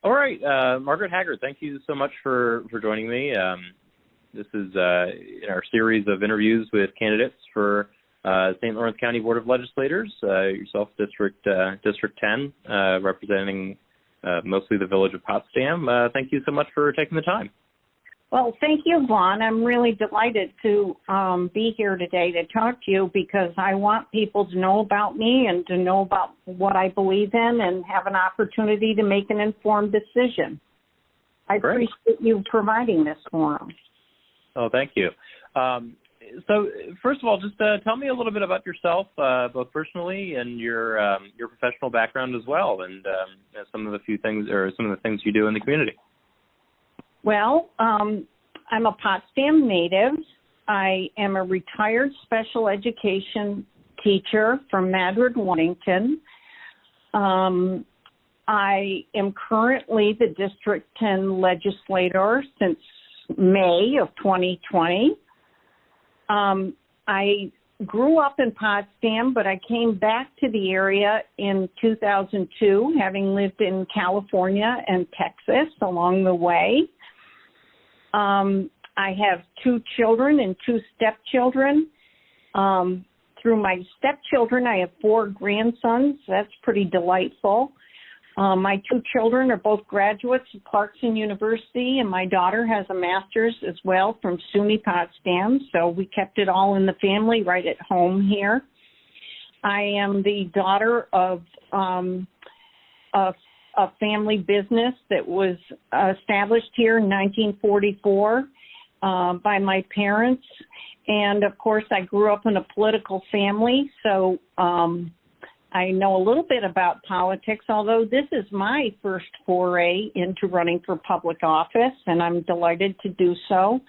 All right, Margaret Haggard, thank you so much for joining me. This is in our series of interviews with candidates for St. Lawrence County Board of Legislators, yourself District 10, representing mostly the village of Potsdam. Thank you so much for taking the time. Well, thank you, Vaughn. I'm really delighted to be here today to talk to you because I want people to know about me and to know about what I believe in and have an opportunity to make an informed decision. I Great. appreciate you providing this forum. Oh, thank you. So, first of all, just tell me a little bit about yourself, both personally and your professional background as well, and some of the things you do in the community. Well, I'm a Potsdam native. I am a retired special education teacher from Madrid, Washington. I am currently the District 10 legislator since May of 2020. I grew up in Potsdam, but I came back to the area in 2002, having lived in California and Texas along the way. I have 2 children and 2 stepchildren. Through my stepchildren, I have 4 grandsons. That's pretty delightful. My 2 children are both graduates of Clarkson University, and my daughter has a master's as well from SUNY Potsdam, so we kept it all in the family right at home here. I am the daughter of a family business that was established here in 1944 by my parents. And, of course, I grew up in a political family, so I know a little bit about politics, although this is my first foray into running for public office, and I'm delighted to do so.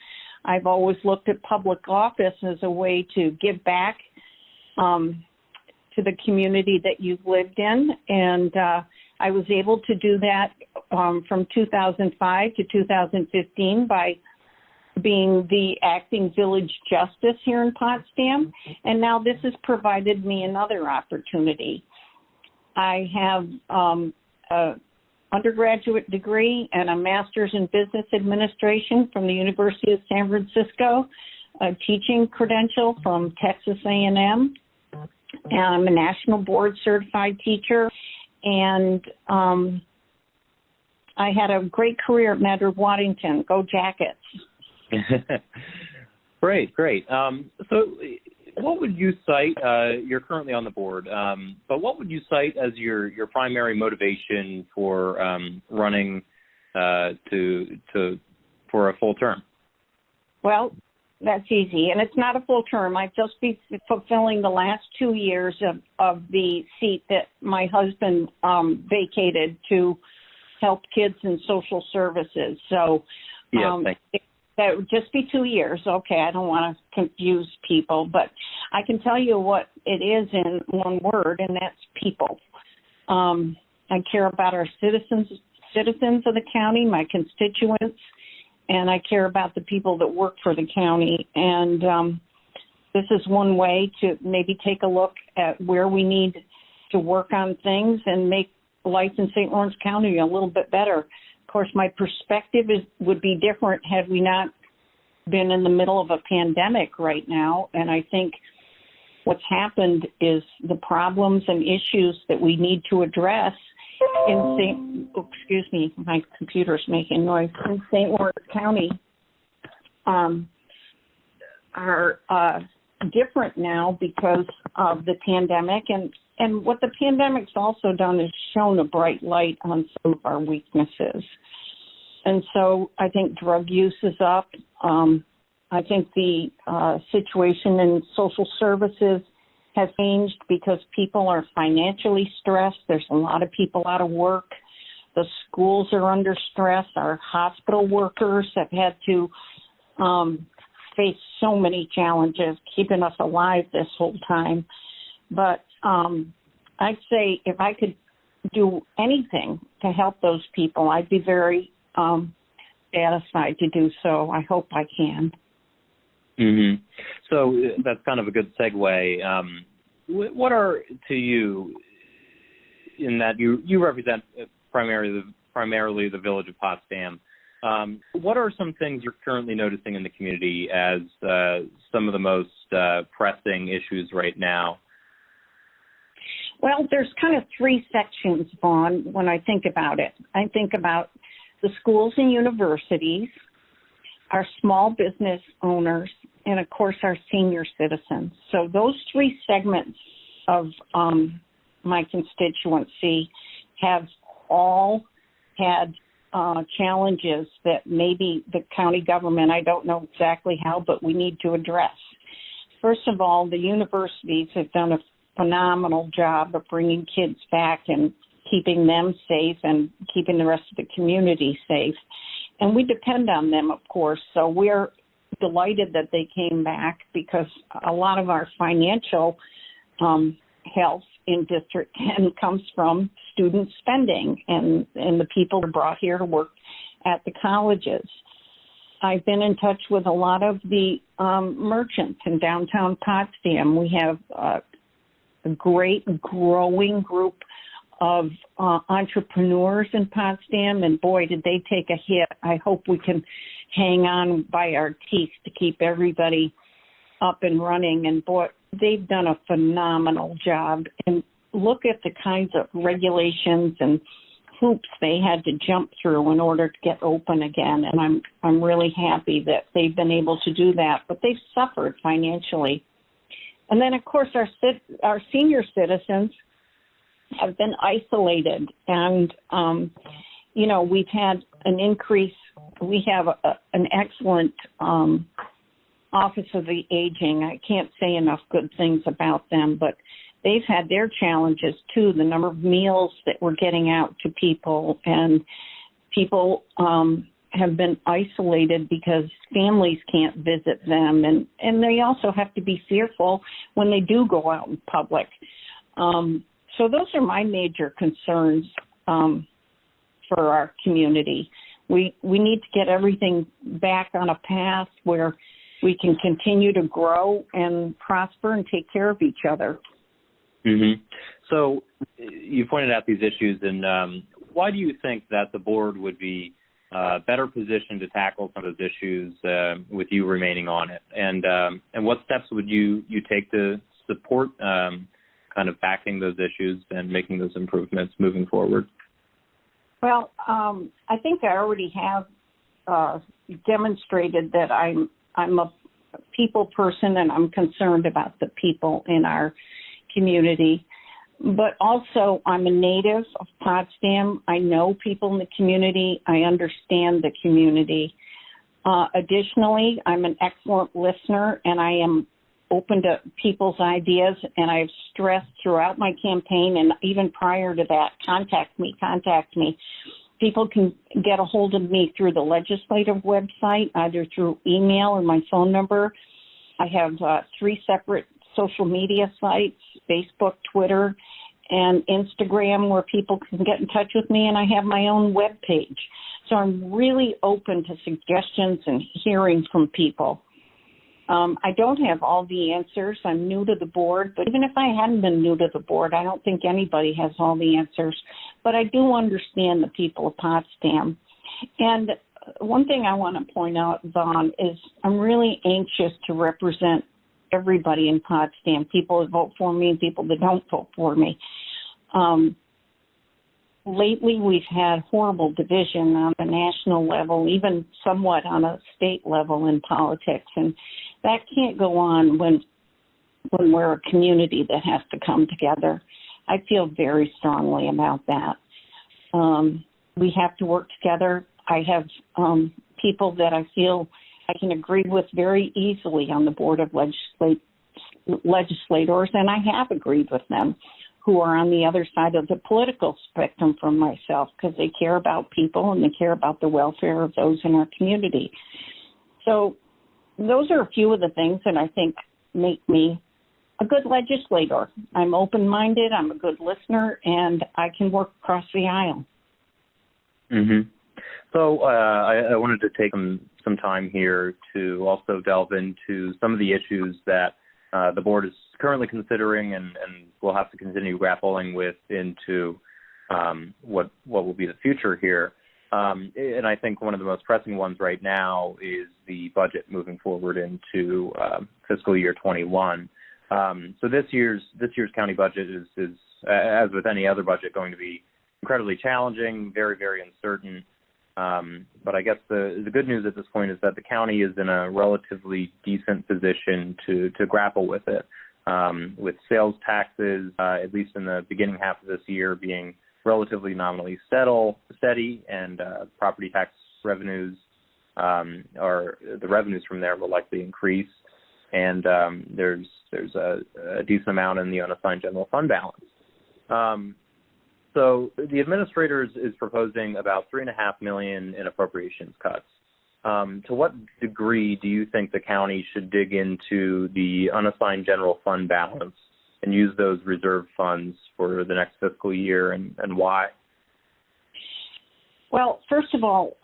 I've always looked at public office as a way to give back to the community that you've lived in, and I was able to do that from 2005 to 2015 by being the acting village justice here in Potsdam, and now this has provided me another opportunity. I have an undergraduate degree and a master's in business administration from the University of San Francisco, a teaching credential from Texas A&M, and I'm a national board certified teacher, and I had a great career at Madrid, Waddington. Go Jackets. Great. So what would you cite, you're currently on the board, but what would you cite as your primary motivation for running for a full term? Well, that's easy, and it's not a full term. I've just been fulfilling the last 2 years of the seat that my husband vacated to help kids in social services. So that would just be 2 years. Okay, I don't want to confuse people, but I can tell you what it is in one word, and that's people. I care about our citizens of the county, my constituents, and I care about the people that work for the county. And this is one way to maybe take a look at where we need to work on things and make life in St. Lawrence County a little bit better. Of course, my perspective would be different had we not been in the middle of a pandemic right now. And I think what's happened is the problems and issues that we need to address in excuse me, my computer's making noise, in St. Lawrence County are different now because of the pandemic. And what the pandemic's also done is shown a bright light on some of our weaknesses. And so I think drug use is up. I think the situation in social services has changed because people are financially stressed. There's a lot of people out of work. The schools are under stress. Our hospital workers have had to face so many challenges keeping us alive this whole time. But I'd say if I could do anything to help those people, I'd be very satisfied to do so. I hope I can. Mm-hmm. So that's kind of a good segue. What are, to you, in that you represent primarily primarily the village of Potsdam. What are some things you're currently noticing in the community as some of the most pressing issues right now? Well, there's kind of three sections, Vaughn, when I think about it. I think about the schools and universities, our small business owners, and, of course, our senior citizens. So those three segments of my constituency have all had challenges that maybe the county government, I don't know exactly how, but we need to address. First of all, the universities have done a phenomenal job of bringing kids back and keeping them safe and keeping the rest of the community safe. And we depend on them, of course, so we're delighted that they came back because a lot of our financial health in District 10 comes from student spending and the people who are brought here to work at the colleges. I've been in touch with a lot of the merchants in downtown Potsdam. We have a great growing group of entrepreneurs in Potsdam, and boy, did they take a hit. I hope we can hang on by our teeth to keep everybody up and running, and boy, they've done a phenomenal job. And look at the kinds of regulations and hoops they had to jump through in order to get open again, and I'm really happy that they've been able to do that, but they've suffered financially. And then, of course, our senior citizens have been isolated. And, we've had an increase. We have an excellent Office of the Aging. I can't say enough good things about them, but they've had their challenges, too, the number of meals that we're getting out to people. And people have been isolated because families can't visit them, and they also have to be fearful when they do go out in public. So those are my major concerns for our community. We need to get everything back on a path where we can continue to grow and prosper and take care of each other. Mm-hmm. So you pointed out these issues, and why do you think that the board would be better positioned to tackle some of those issues with you remaining on it? And what steps would you take to support kind of backing those issues and making those improvements moving forward? Well, I think I already have demonstrated that I'm a people person and I'm concerned about the people in our community. But also, I'm a native of Potsdam. I know people in the community. I understand the community. Additionally, I'm an excellent listener, and I am open to people's ideas. And I've stressed throughout my campaign, and even prior to that, contact me. People can get a hold of me through the legislative website, either through email or my phone number. I have 3 separate social media sites, Facebook, Twitter, and Instagram, where people can get in touch with me, and I have my own web page. So I'm really open to suggestions and hearing from people. I don't have all the answers. I'm new to the board, but even if I hadn't been new to the board, I don't think anybody has all the answers. But I do understand the people of Potsdam. And one thing I want to point out, Vaughn, is I'm really anxious to represent everybody in Potsdam, people that vote for me and people that don't vote for me. Lately, we've had horrible division on the national level, even somewhat on a state level in politics, and that can't go on when we're a community that has to come together. I feel very strongly about that. We have to work together. I have people that I feel I can agree with very easily on the Board of Legislators, and I have agreed with them, who are on the other side of the political spectrum from myself, because they care about people and they care about the welfare of those in our community. So those are a few of the things that I think make me a good legislator. I'm open-minded, I'm a good listener, and I can work across the aisle. Mm-hmm. So I wanted to take some time here to also delve into some of the issues that the board is currently considering and will have to continue grappling with into what will be the future here. And I think one of the most pressing ones right now is the budget moving forward into fiscal year 21. So this year's county budget is, as with any other budget, going to be incredibly challenging, very, very uncertain. But I guess the good news at this point is that the county is in a relatively decent position to grapple with it, with sales taxes, at least in the beginning half of this year, being relatively nominally steady, and property tax revenues, or the revenues from there, will likely increase. And there's a decent amount in the unassigned general fund balance. So the administrator is proposing about $3.5 million in appropriations cuts. To what degree do you think the county should dig into the unassigned general fund balance and use those reserve funds for the next fiscal year, and why? Well, first of all,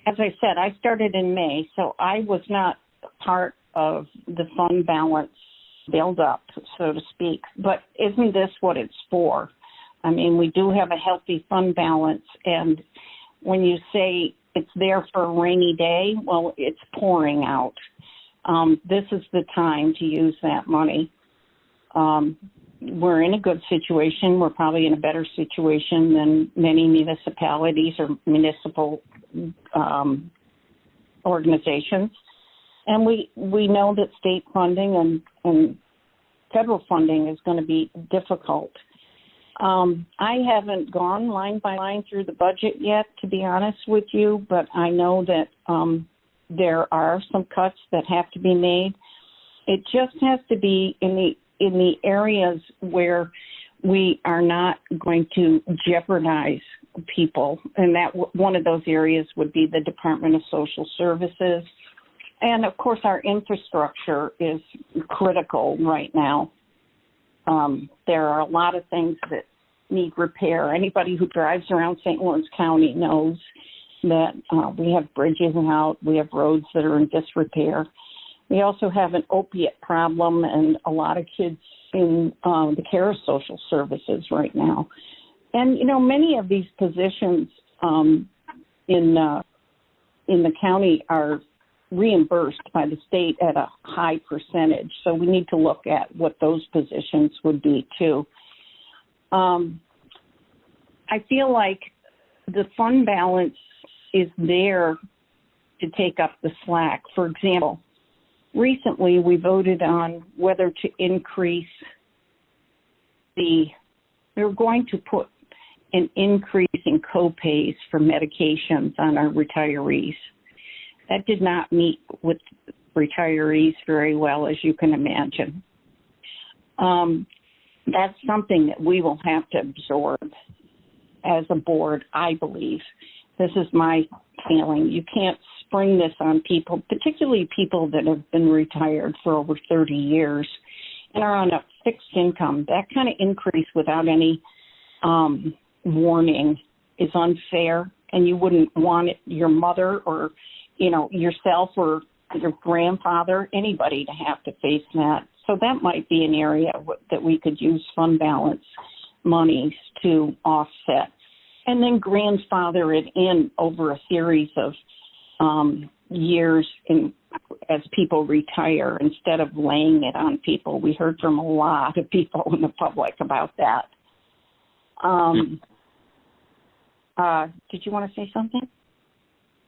as I said, I started in May, so I was not part of the fund balance build-up, so to speak. But isn't this what it's for? I mean, we do have a healthy fund balance, and when you say it's there for a rainy day, well, it's pouring out. This is the time to use that money. We're in a good situation. We're probably in a better situation than many municipalities or municipal organizations. And we know that state funding and federal funding is going to be difficult. I haven't gone line by line through the budget yet, to be honest with you, but I know that there are some cuts that have to be made. It just has to be in the areas where we are not going to jeopardize people, and that one of those areas would be the Department of Social Services. And, of course, our infrastructure is critical right now. There are a lot of things that need repair. Anybody who drives around St. Lawrence County knows that we have bridges out, we have roads that are in disrepair. We also have an opiate problem and a lot of kids in the care of social services right now. And, you know, many of these positions in the county are reimbursed by the state at a high percentage. So we need to look at what those positions would be too. I feel like the fund balance is there to take up the slack. For example, recently we voted on whether to increase we were going to put an increase in co-pays for medications on our retirees. That did not meet with retirees very well, as you can imagine. That's something that we will have to absorb as a board, I believe. This is my feeling. You can't spring this on people, particularly people that have been retired for over 30 years and are on a fixed income. That kind of increase without any warning is unfair, and you wouldn't want it, your mother or yourself or your grandfather, anybody to have to face that. So that might be an area that we could use fund balance monies to offset. And then grandfather it in over a series of years as people retire instead of laying it on people. We heard from a lot of people in the public about that. Did you want to say something?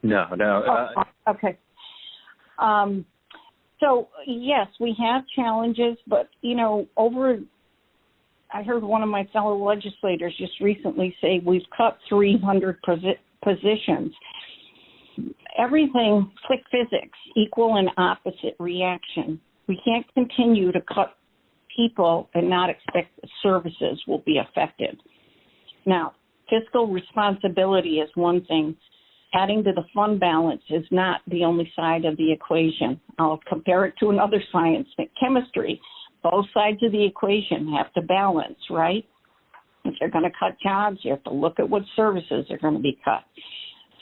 No. Okay. So, yes, we have challenges, but, I heard one of my fellow legislators just recently say we've cut 300 positions. Everything, click physics, equal and opposite reaction. We can't continue to cut people and not expect that services will be affected. Now, fiscal responsibility is one thing. Adding to the fund balance is not the only side of the equation. I'll compare it to another science, chemistry. Both sides of the equation have to balance, right? If you're going to cut jobs, you have to look at what services are going to be cut.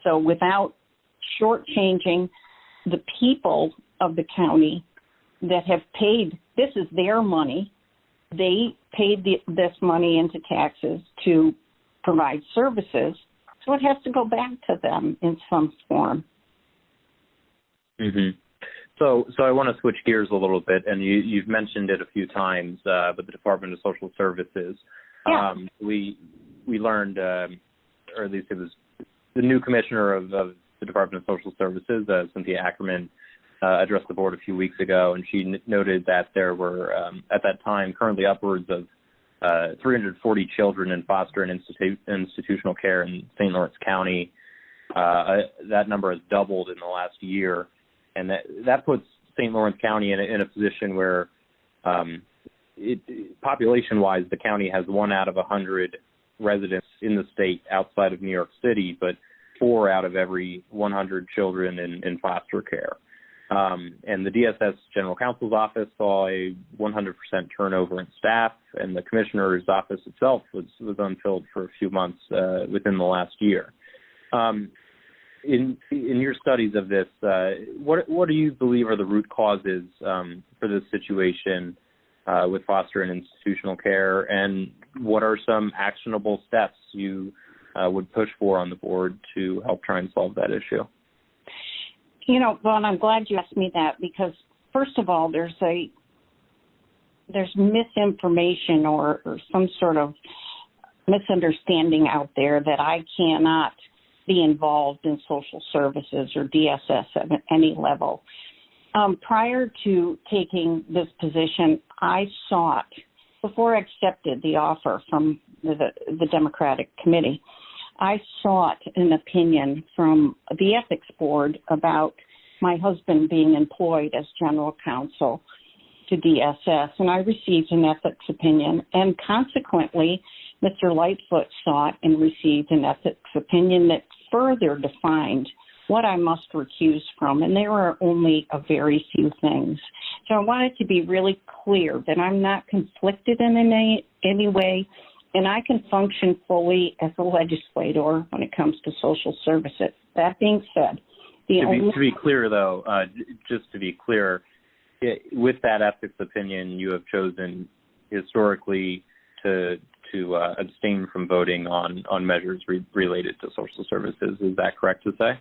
So without shortchanging the people of the county that have paid, this is their money. They paid this money into taxes to provide services, so it has to go back to them in some form. Mm-hmm. So I want to switch gears a little bit, and you've mentioned it a few times, but the Department of Social Services. Yeah. We learned, or at least it was the new commissioner of the Department of Social Services, Cynthia Ackerman, addressed the board a few weeks ago, and she noted that there were, at that time, currently upwards of 340 children in foster and institutional care in St. Lawrence County. That number has doubled in the last year, and that puts St. Lawrence County in a position where, population-wise, the county has 1 out of 100 residents in the state outside of New York City, but 4 out of every 100 children in foster care. And the DSS General Counsel's office saw a 100% turnover in staff, and the commissioner's office itself was unfilled for a few months within the last year. In your studies of this, what do you believe are the root causes for this situation with foster and institutional care, and what are some actionable steps you would push for on the board to help try and solve that issue? You know, Vaughn, I'm glad you asked me that because, first of all, there's misinformation or some sort of misunderstanding out there that I cannot be involved in social services or DSS at any level. Prior to taking this position, I sought, before I accepted the offer from the Democratic Committee, I sought an opinion from the Ethics Board about my husband being employed as general counsel to DSS, and I received an ethics opinion, and consequently, Mr. Lightfoot sought and received an ethics opinion that further defined what I must recuse from, and there are only a very few things. So I wanted to be really clear that I'm not conflicted in any way, and I can function fully as a legislator when it comes to social services. That being said, to be clear, though, just to be clear, with that ethics opinion, you have chosen historically to abstain from voting on measures related to social services. Is that correct to say?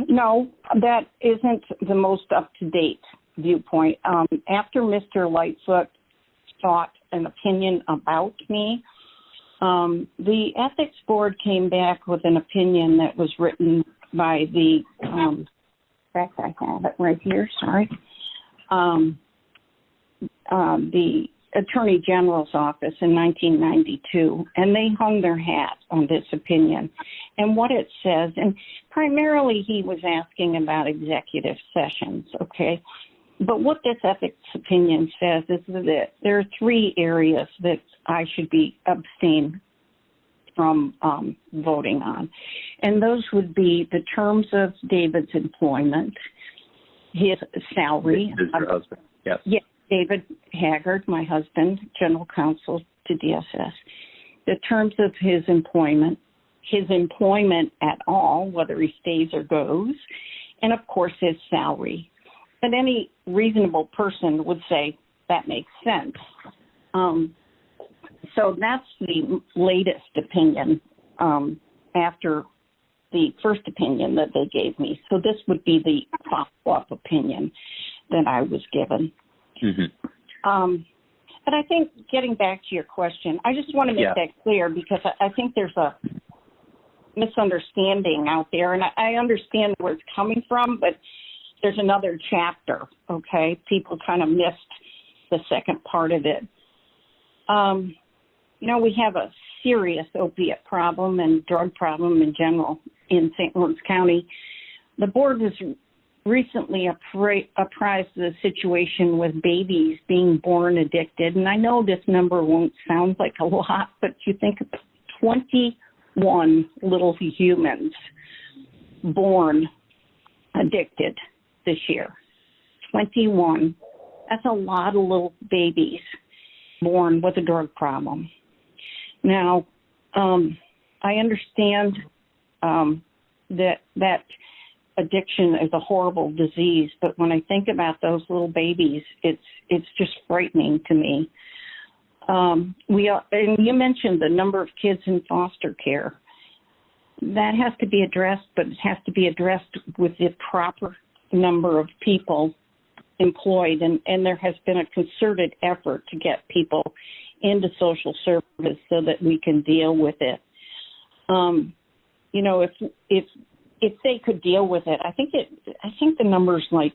No, that isn't the most up-to-date viewpoint. After Mr. Lightfoot sought an opinion about me, the Ethics Board came back with an opinion that was written by the, in fact, I have it right here, sorry, the Attorney General's office in 1992, and they hung their hat on this opinion. And what it says, and primarily he was asking about executive sessions, okay? But what this ethics opinion says is that there are 3 areas that I should be abstain from voting on. And those would be the terms of David's employment, his salary. This is your husband, yes. Yes. David Haggard, my husband, general counsel to DSS, the terms of his employment at all, whether he stays or goes, and of course his salary. But any reasonable person would say that makes sense. So that's the latest opinion after the first opinion that they gave me. So this would be the follow-up opinion that I was given. Mm-hmm. But I think getting back to your question, I just want to make that clear because I think there's a misunderstanding out there, and I understand where it's coming from, but there's another chapter, okay? People kind of missed the second part of it. You know, we have a serious opiate problem and drug problem in general in St. Lawrence County. The board was recently apprised of the situation with babies being born addicted. And I know this number won't sound like a lot, but you think of 21 little humans born addicted this year. 21. That's a lot of little babies born with a drug problem. Now, I understand that addiction is a horrible disease, but when I think about those little babies, it's just frightening to me. and you mentioned the number of kids in foster care. That has to be addressed, but it has to be addressed with the proper number of people employed, and there has been a concerted effort to get people into social service so that we can deal with it. If they could deal with it, I think the number's like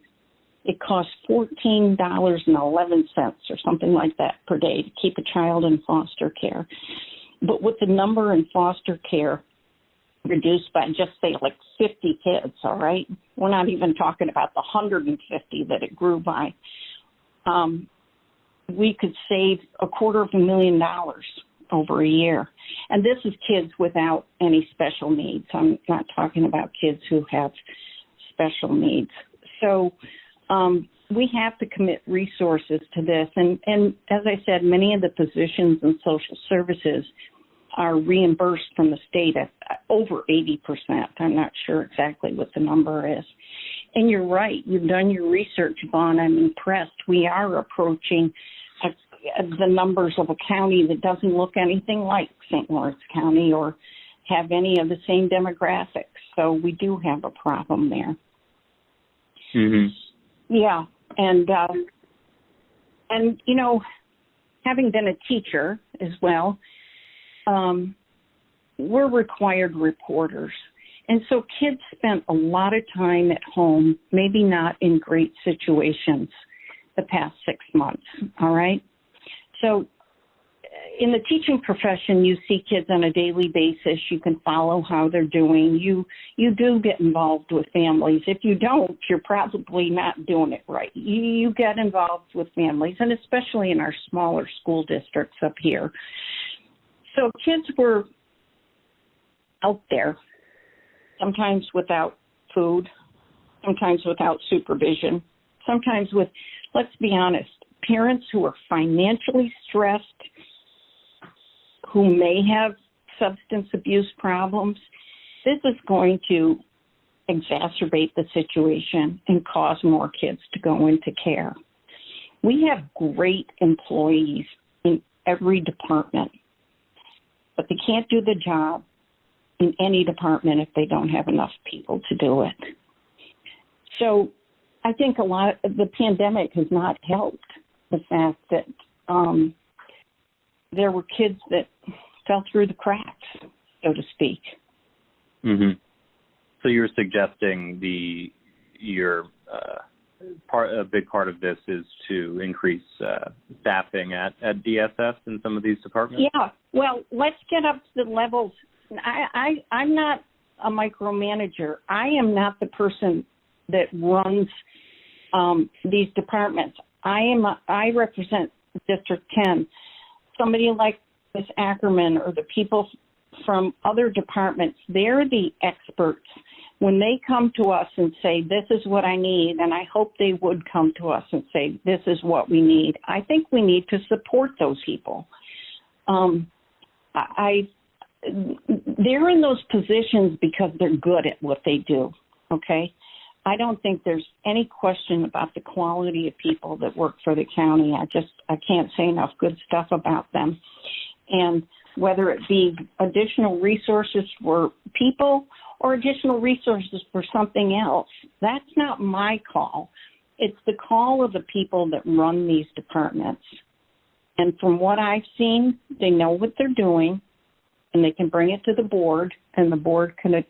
it costs $14.11 or something like that per day to keep a child in foster care. But with the number in foster care reduced by just say like 50 kids, all right? We're not even talking about the 150 that it grew by. We could save $250,000 over a year. And this is kids without any special needs. I'm not talking about kids who have special needs. So we have to commit resources to this. And as I said, many of the positions in social services are reimbursed from the state at over 80%. I'm not sure exactly what the number is. And you're right. You've done your research, Vaughn. I'm impressed. We are approaching the numbers of a county that doesn't look anything like St. Lawrence County or have any of the same demographics. So we do have a problem there. Mm-hmm. Yeah. And having been a teacher as well, we're required reporters. And so kids spent a lot of time at home, maybe not in great situations the past 6 months, all right? So in the teaching profession, you see kids on a daily basis. You can follow how they're doing. You do get involved with families. If you don't, you're probably not doing it right. You get involved with families, and especially in our smaller school districts up here. So kids were out there, sometimes without food, sometimes without supervision, sometimes with, let's be honest, parents who are financially stressed, who may have substance abuse problems. This is going to exacerbate the situation and cause more kids to go into care. We have great employees in every department, but they can't do the job in any department if they don't have enough people to do it. So I think the pandemic has not helped the fact that there were kids that fell through the cracks, so to speak. Mm-hmm. So you're suggesting a big part of this is to increase staffing at DSS in some of these departments? Yeah. Well, let's get up to the levels. I'm not a micromanager. I am not the person that runs these departments. I represent District 10. Somebody like Ms. Ackerman or the people from other departments, they're the experts. When they come to us and say, this is what I need, and I hope they would come to us and say, this is what we need, I think we need to support those people. They're in those positions because they're good at what they do, okay? I don't think there's any question about the quality of people that work for the county. I can't say enough good stuff about them. And whether it be additional resources for people or additional resources for something else, that's not my call. It's the call of the people that run these departments. And from what I've seen, they know what they're doing, and they can bring it to the board, and the board can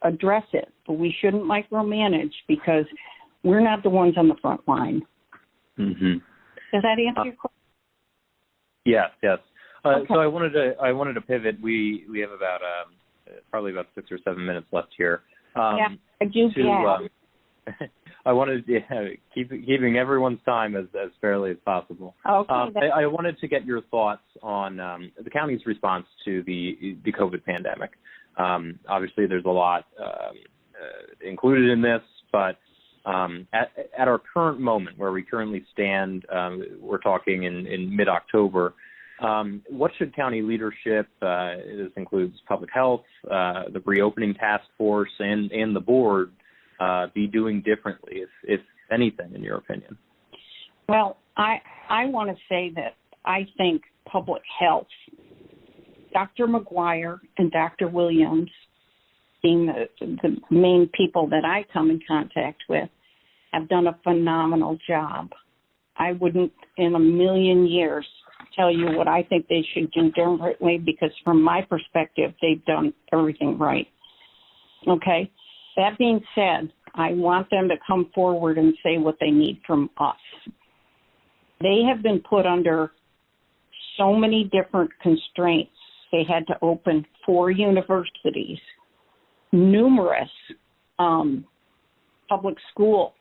address it. But we shouldn't micromanage because we're not the ones on the front line. Mm-hmm. Does that answer your question? Yes. Okay. So I wanted to pivot. We have about probably about 6 or 7 minutes left here. I do. I wanted to keeping everyone's time as fairly as possible. Okay. I wanted to get your thoughts on the county's response to the COVID pandemic. Obviously, there's a lot included in this, but at our current moment, where we currently stand, we're talking in mid-October. What should county leadership, this includes public health, the reopening task force, and the board, be doing differently, if anything, in your opinion? Well, I want to say that I think public health. Dr. McGuire and Dr. Williams, being the main people that I come in contact with, have done a phenomenal job. I wouldn't in a million years tell you what I think they should do differently, because from my perspective, they've done everything right. Okay? That being said, I want them to come forward and say what they need from us. They have been put under so many different constraints. They had to open 4 universities, numerous public school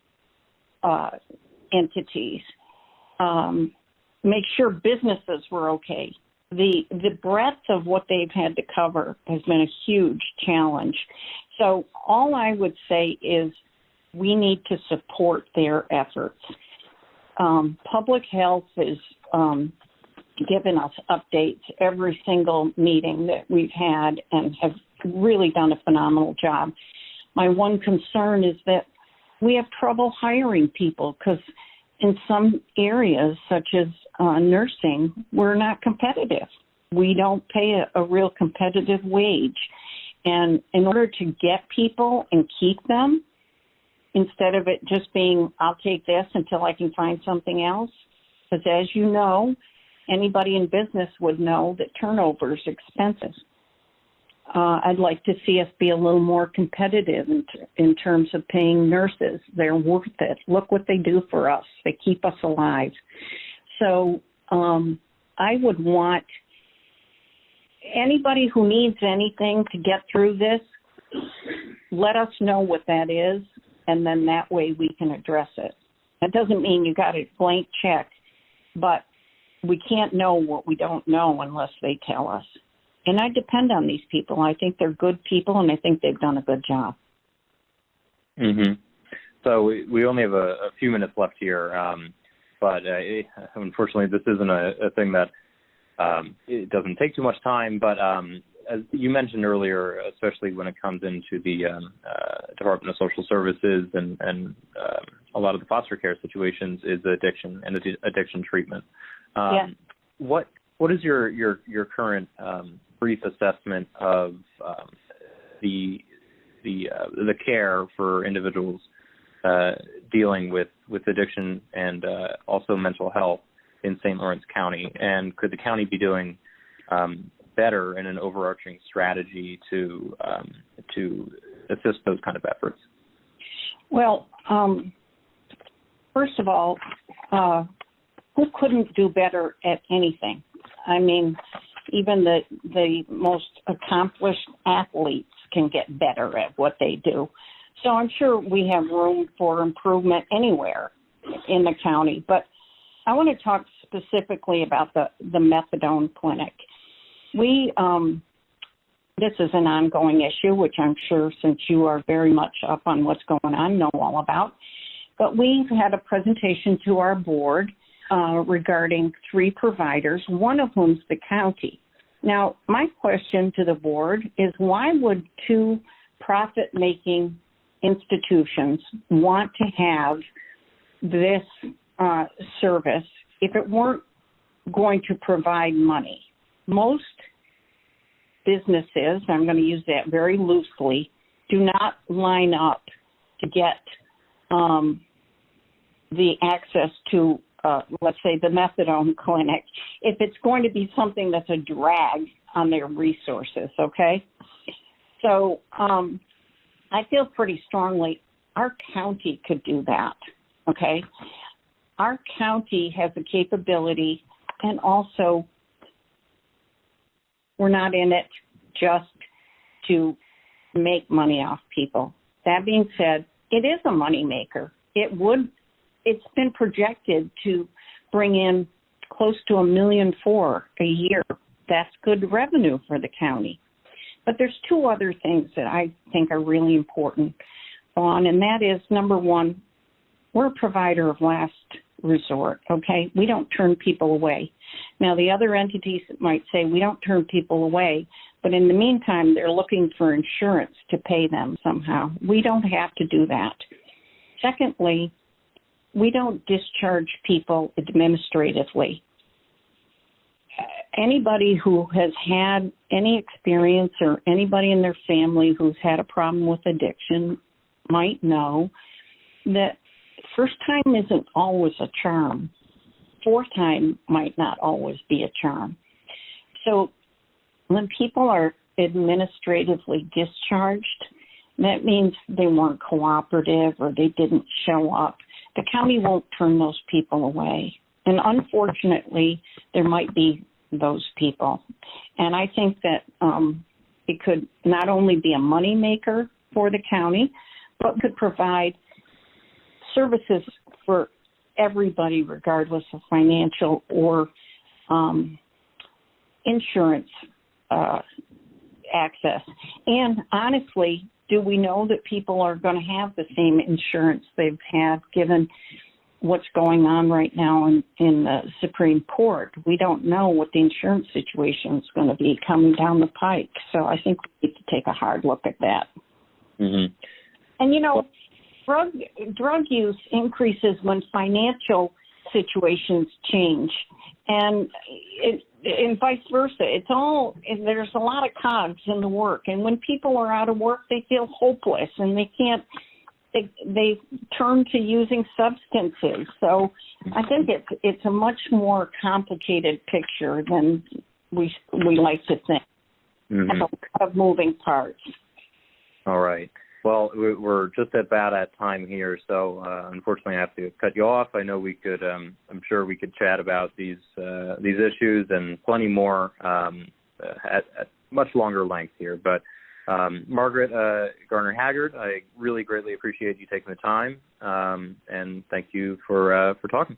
entities, make sure businesses were okay. The breadth of what they've had to cover has been a huge challenge. So all I would say is we need to support their efforts. Public health is given us updates every single meeting that we've had and have really done a phenomenal job. My one concern is that we have trouble hiring people because in some areas, such as nursing, we're not competitive. We don't pay a real competitive wage. And in order to get people and keep them, instead of it just being, I'll take this until I can find something else, because as you know, anybody in business would know that turnover is expensive. I'd like to see us be a little more competitive in terms of paying nurses. They're worth it. Look what they do for us. They keep us alive. So I would want anybody who needs anything to get through this, let us know what that is, and then that way we can address it. That doesn't mean you got a blank check, but we can't know what we don't know unless they tell us. And I depend on these people. I think they're good people, and I think they've done a good job. Mm-hmm. So we only have a few minutes left here, but unfortunately this isn't a thing that it doesn't take too much time. But as you mentioned earlier, especially when it comes into the Department of Social Services and a lot of the foster care situations, is addiction and addiction treatment. Yes. What is your current brief assessment of the care for individuals dealing with addiction and also mental health in St. Lawrence County? And could the county be doing better in an overarching strategy to assist those kind of efforts? Well, first of all, who couldn't do better at anything? I mean, even the most accomplished athletes can get better at what they do. So I'm sure we have room for improvement anywhere in the county. But I want to talk specifically about the methadone clinic. This is an ongoing issue, which I'm sure, since you are very much up on what's going on, know all about. But we've had a presentation to our board regarding 3 providers, one of whom's the county. Now, my question to the board is, why would 2 profit-making institutions want to have this service if it weren't going to provide money? Most businesses, I'm going to use that very loosely, do not line up to get the access to let's say the methadone clinic, if it's going to be something that's a drag on their resources, okay? So I feel pretty strongly our county could do that, okay? Our county has the capability, and also we're not in it just to make money off people. That being said, it is a moneymaker. It's been projected to bring in close to $1.4 million a year. That's good revenue for the county. But there's 2 other things that I think are really important, Vaughn, and that is, number one, we're a provider of last resort, okay? We don't turn people away. Now, the other entities might say we don't turn people away, but in the meantime, they're looking for insurance to pay them somehow. We don't have to do that. Secondly, we don't discharge people administratively. anybody who has had any experience or anybody in their family who's had a problem with addiction might know that first time isn't always a charm. Fourth time might not always be a charm. So when people are administratively discharged, that means they weren't cooperative or they didn't show up. The county won't turn those people away. And unfortunately, there might be those people. And I think that it could not only be a moneymaker for the county, but could provide services for everybody, regardless of financial or insurance access. And honestly, do we know that people are going to have the same insurance they've had given what's going on right now in the Supreme Court? We don't know what the insurance situation is going to be coming down the pike. So I think we need to take a hard look at that. Mm-hmm. And, drug use increases when financial situations change. And vice versa. There's a lot of cogs in the work. And when people are out of work, they feel hopeless and they turn to using substances. So I think it's a much more complicated picture than we like to think. Mm-hmm. There's a lot of moving parts. All right. Well, we're just about at time here, so unfortunately I have to cut you off. I know we could, I'm sure we could chat about these issues and plenty more at much longer length here. But Margaret Garner Haggard, I really greatly appreciate you taking the time, and thank you for talking.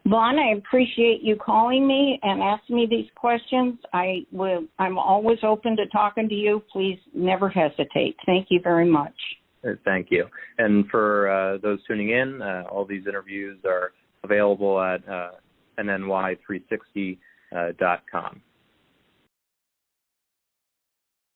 Vaughn, I appreciate you calling me and asking me these questions. I'm always open to talking to you. Please never hesitate. Thank you very much. Thank you. And for those tuning in, all these interviews are available at nny360.com.